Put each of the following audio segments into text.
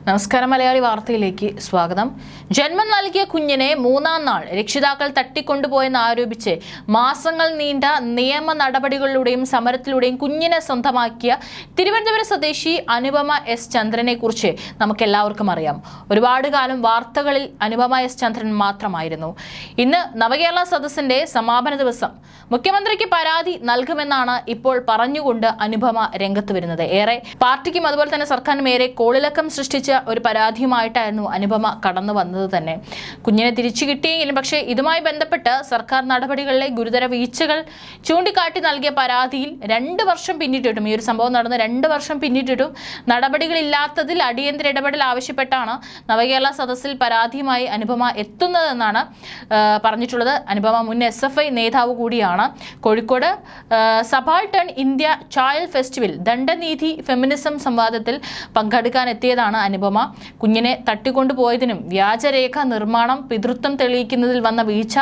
നമസ്കാരം. മലയാളി വാർത്തയിലേക്ക് സ്വാഗതം. ജന്മം നൽകിയ കുഞ്ഞിനെ മൂന്നാം നാൾ രക്ഷിതാക്കൾ തട്ടിക്കൊണ്ടുപോയെന്ന് ആരോപിച്ച് മാസങ്ങൾ നീണ്ട നിയമ നടപടികളിലൂടെയും സമരത്തിലൂടെയും കുഞ്ഞിനെ സ്വന്തമാക്കിയ തിരുവനന്തപുരം സ്വദേശി അനുപമ എസ് ചന്ദ്രനെ കുറിച്ച് നമുക്കെല്ലാവർക്കും അറിയാം. ഒരുപാട് കാലം വാർത്തകളിൽ അനുപമ എസ് ചന്ദ്രൻ മാത്രമായിരുന്നു. ഇന്ന് നവകേരള സദസ്സിന്റെ സമാപന ദിവസം. മുഖ്യമന്ത്രിക്ക് പരാതി നൽകുമെന്നാണ് ഇപ്പോൾ പറഞ്ഞുകൊണ്ട് അനുപമ രംഗത്ത് വരുന്നത്. ഏറെ പാർട്ടിക്കും അതുപോലെ തന്നെ സർക്കാരിനും ഏറെ കോളിളക്കം സൃഷ്ടിച്ച ഒരു പരാതിയുമായിട്ടായിരുന്നു അനുപമ കടന്നു വന്നത് തന്നെ. കുഞ്ഞിനെ തിരിച്ചു കിട്ടിയെങ്കിലും പക്ഷേ ഇതുമായി ബന്ധപ്പെട്ട് സർക്കാർ നടപടികളിലെ ഗുരുതര വീഴ്ചകൾ ചൂണ്ടിക്കാട്ടി നൽകിയ പരാതിയിൽ 2 വർഷം പിന്നിട്ടിട്ടും, ഈ ഒരു സംഭവം നടന്ന് 2 വർഷം പിന്നിട്ടിട്ടും നടപടികളില്ലാത്തതിൽ അടിയന്തര ഇടപെടൽ ആവശ്യപ്പെട്ടാണ് നവകേരള സദസ്സിൽ പരാതിയുമായി അനുപമ എത്തുന്നതെന്നാണ് പറഞ്ഞിട്ടുള്ളത്. അനുപമ മുൻ SFI നേതാവ് കൂടിയാണ്. Kozhikode subaltern India child festival ദണ്ഡനീതി ഫെമിനിസം സംവാദത്തിൽ പങ്കെടുക്കാൻ എത്തിയതാണ് അനുപമ. കുഞ്ഞിനെ തട്ടിക്കൊണ്ടുപോയതിനും വ്യാജരേഖ നിർമ്മാണം, പിതൃത്വം തെളിയിക്കുന്നതിൽ വന്ന വീഴ്ച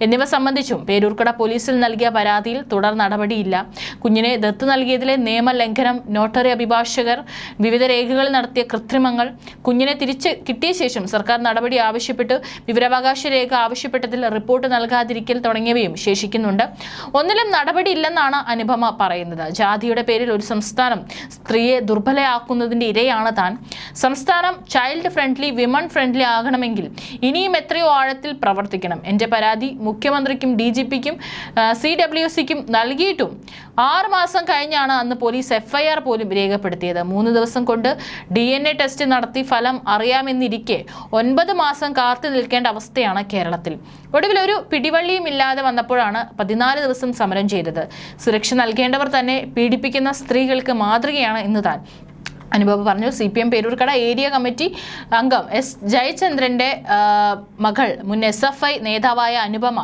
എന്നിവ സംബന്ധിച്ചും പേരൂർക്കട പോലീസിൽ നൽകിയ പരാതിയിൽ തുടർ നടപടിയില്ല. കുഞ്ഞിനെ ദത്ത് നൽകിയതിലെ നിയമലംഘനം, നോട്ടറി അഭിഭാഷകർ വിവിധ രേഖകൾ നടത്തിയ കൃത്രിമങ്ങൾ, കുഞ്ഞിനെ തിരിച്ച് കിട്ടിയ ശേഷം സർക്കാർ നടപടി ആവശ്യപ്പെട്ട് വിവരാവകാശ രേഖ ആവശ്യപ്പെട്ടതിൽ റിപ്പോർട്ട് നൽകാതിരിക്കൽ തുടങ്ങിയവയും ശേഷിക്കുന്നുണ്ട്. ഒന്നിലും നടപടിയില്ലെന്നാണ് അനുപമ പറയുന്നത്. ജാതിയുടെ പേരിൽ ഒരു സംസ്ഥാനം സ്ത്രീയെ ദുർബലയാക്കുന്നതിന്റെ ഇരയാണ് താൻ. സംസ്ഥാനം ചൈൽഡ് ഫ്രണ്ട്ലി, വിമൺ ഫ്രണ്ട്ലി ആകണമെങ്കിൽ ഇനിയും എത്രയോ ആഴത്തിൽ പ്രവർത്തിക്കണം. എൻ്റെ പരാതി മുഖ്യമന്ത്രിക്കും DGPക്കും CWCക്കും നൽകിയിട്ടും 6 മാസം കഴിഞ്ഞാണ് അന്ന് പോലീസ് FIR പോലും രേഖപ്പെടുത്തിയത്. 3 ദിവസം കൊണ്ട് DNA ടെസ്റ്റ് നടത്തി ഫലം അറിയാമെന്നിരിക്കെ 9 മാസം കാത്തു നിൽക്കേണ്ട അവസ്ഥയാണ് കേരളത്തിൽ. ഒടുവിൽ ഒരു പിടിവള്ളിയും ഇല്ലാതെ വന്നപ്പോഴാണ് 14 ദിവസം സമരം ചെയ്തത്. സുരക്ഷ നൽകേണ്ടവർ തന്നെ പീഡിപ്പിക്കുന്ന സ്ത്രീകൾക്ക് മാതൃകയാണ് ഇന്ന് താൻ, അനുപമ പറഞ്ഞു. CPM പേരൂർക്കട ഏരിയ കമ്മിറ്റി അംഗം S ജയചന്ദ്രന്റെ മകൾ മുൻ SFI നേതാവായ അനുപമ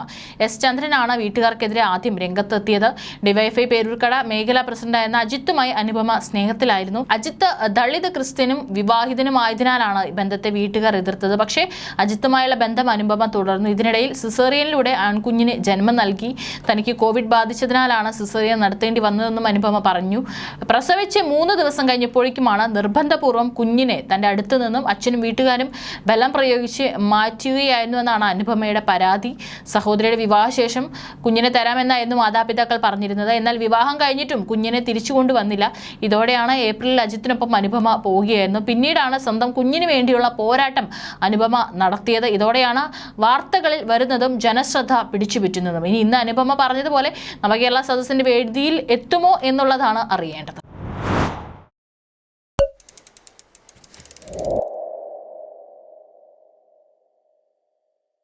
S ചന്ദ്രനാണ് വീട്ടുകാർക്കെതിരെ ആദ്യം രംഗത്തെത്തിയത്. DYFI പേരൂർക്കട മേഖലാ പ്രസിഡന്റായിരുന്ന അജിത്തുമായി അനുപമ സ്നേഹത്തിലായിരുന്നു. അജിത്ത് ദളിത് ക്രിസ്ത്യനും വിവാഹിതനുമായതിനാലാണ് ബന്ധത്തെ വീട്ടുകാർ എതിർത്തത്. പക്ഷേ അജിത്തുമായുള്ള ബന്ധം അനുപമ തുടർന്നു. ഇതിനിടയിൽ സിസേറിയനിലൂടെ ആൺകുഞ്ഞിന് ജന്മം നൽകി. തനിക്ക് കോവിഡ് ബാധിച്ചതിനാലാണ് സിസേറിയൻ നടത്തേണ്ടി വന്നതെന്നും അനുപമ പറഞ്ഞു. പ്രസവിച്ച് 3 ദിവസം കഴിഞ്ഞപ്പോഴേക്കുമാണ് നിർബന്ധപൂർവ്വം കുഞ്ഞിനെ തന്റെ അടുത്ത് നിന്നും അച്ഛനും വീട്ടുകാരും ബലം പ്രയോഗിച്ച് മാറ്റുകയായിരുന്നുവെന്നാണ് അനുപമയുടെ പരാതി. സഹോദരിയുടെ വിവാഹശേഷം കുഞ്ഞിനെ തരാമെന്നായിരുന്നു മാതാപിതാക്കൾ പറഞ്ഞിരുന്നത്. എന്നാൽ വിവാഹം കഴിഞ്ഞിട്ടും കുഞ്ഞിനെ തിരിച്ചു കൊണ്ടുവന്നില്ല. ഇതോടെയാണ് ഏപ്രിലിൽ അജിത്തിനൊപ്പം അനുപമ പോവുകയായിരുന്നു. പിന്നീടാണ് സ്വന്തം കുഞ്ഞിന് വേണ്ടിയുള്ള പോരാട്ടം അനുപമ നടത്തിയത്. ഇതോടെയാണ് വാർത്തകളിൽ വരുന്നതും ജനശ്രദ്ധ പിടിച്ചുപറ്റുന്നതും. ഇന്ന് അനുപമ പറഞ്ഞതുപോലെ നവകേരള സദസ്സിന്റെ വേദിയിൽ എത്തുമോ എന്നുള്ളതാണ് അറിയേണ്ടത്.